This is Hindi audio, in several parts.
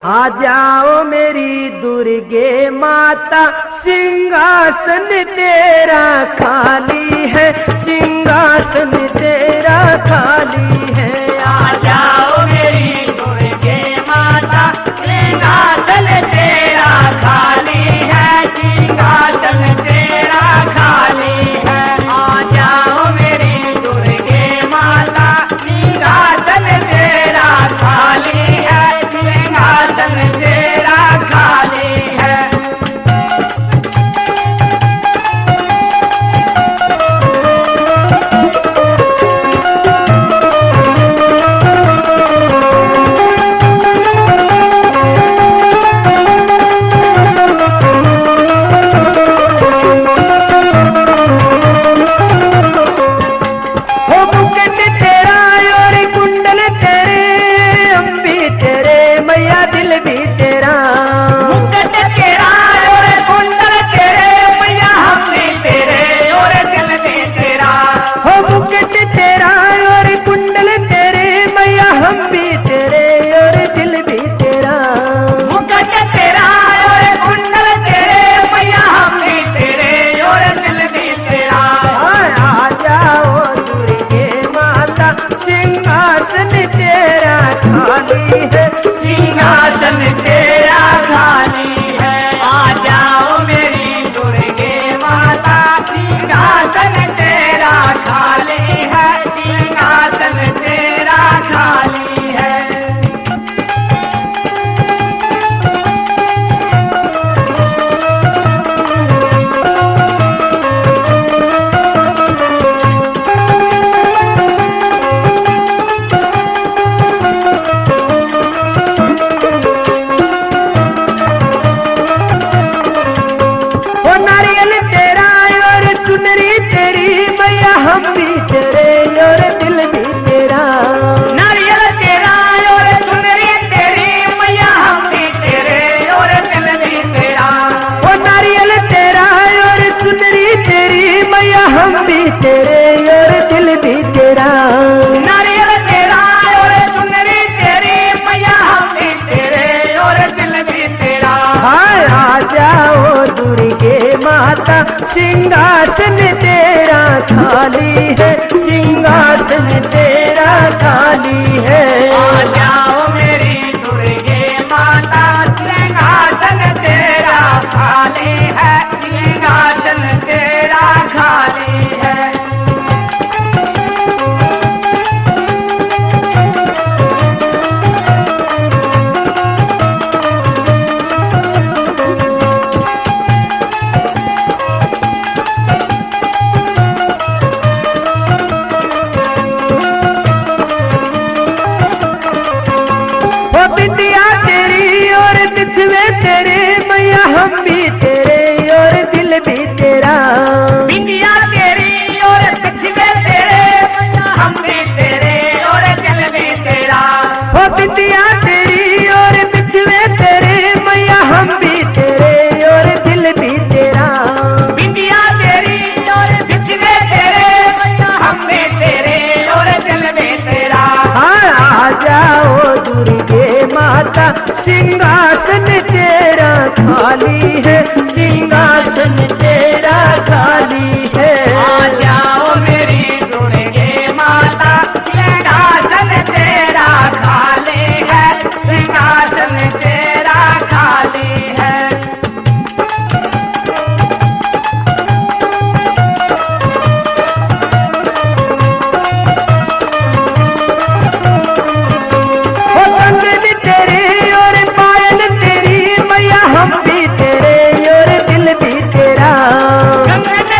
आ जाओ मेरी दुर्गे माता, सिंहासन तेरा खाली है, सिंहासन तेरा खाली है। आ जाओ मेरी दुर्गे माता, सिंहासन तेरा खाली है, सिंहासन तेरा खाली है। आ जाओ मेरी दुर्गे माता, सिंहासन तेरा खाली है, सिंहासन तेरा खाली है। सिंहासन तेरा खाली है। आ जाओ मेरी दुर्गे माता, सिंहासन तेरा खाली है, सिंहासन तेरा खाली है। हम भी तेरे और दिल भी तेरा, नारियल तेरा और चुनरी तेरी मैया, हम भी तेरे और दिल भी तेरा। वो नारियल तेरा और चुनरी तेरी मैया, हम भी तेरे और दिल भी तेरा। नारियल तेरा और चुनरी तेरी मैया, हम भी तेरे और दिल भी तेरा। हाय आ जाओ दुर्गे माता, सिंहासन तेरा खाली है, सिंहासन तेरा खाली है। आ जाओ मेरी दुर्गे माता, सिंहासन तेरा खाली है, सिंहासन तेरा खाली है। बिटिया तेरी और बिछवे तेरे मैया, हम भी तेरे और दिल भी तेरा। बिटिया तेरी और बिछवे तेरे मैया, हम भी तेरे और दिल भी तेरा। हो बिटिया तेरी और बिछवे तेरे मैया, हम भी तेरे और दिल भी तेरा। बिटिया तेरी और बिछवे तेरे मैया, हम भी तेरे और दिल भी तेरा। हाँ आ जाओ दुर्गे माता, सिंहासन तेरा खाली है, सिंहासन तेरा खाली है। आ जाओ मेरी दुर्गे माता, सिंहासन तेरा खाली है, सिंहासन तेरा खाली है। हो कंगन तेरे और पायल तेरी मैया, हम भी तेरे और दिल भी तेरा। कंगन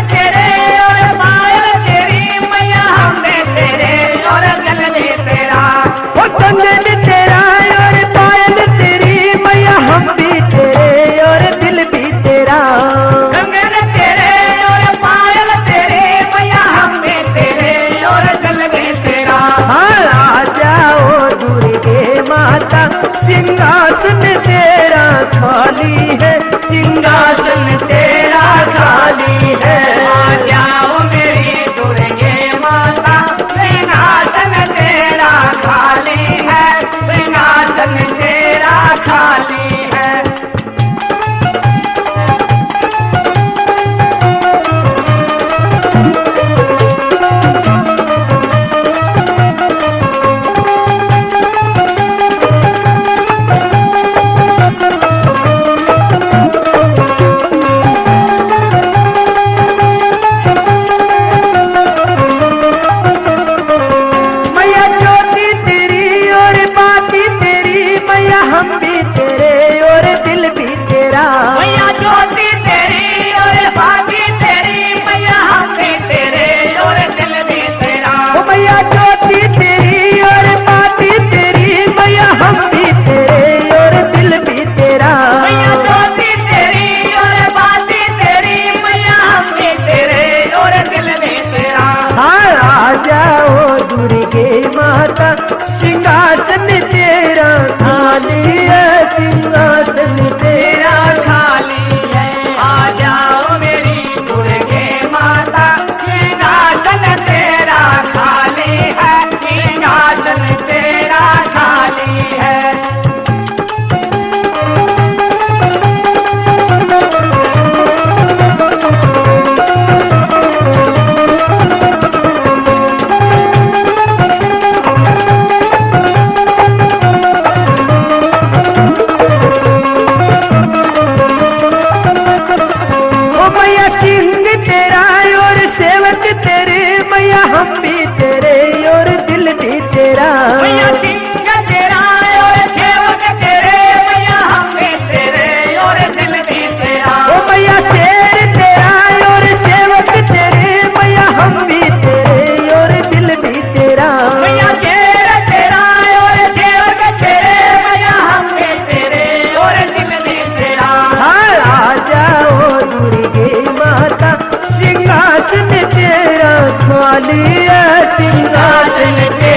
वाली है सिंहासन सिंहासन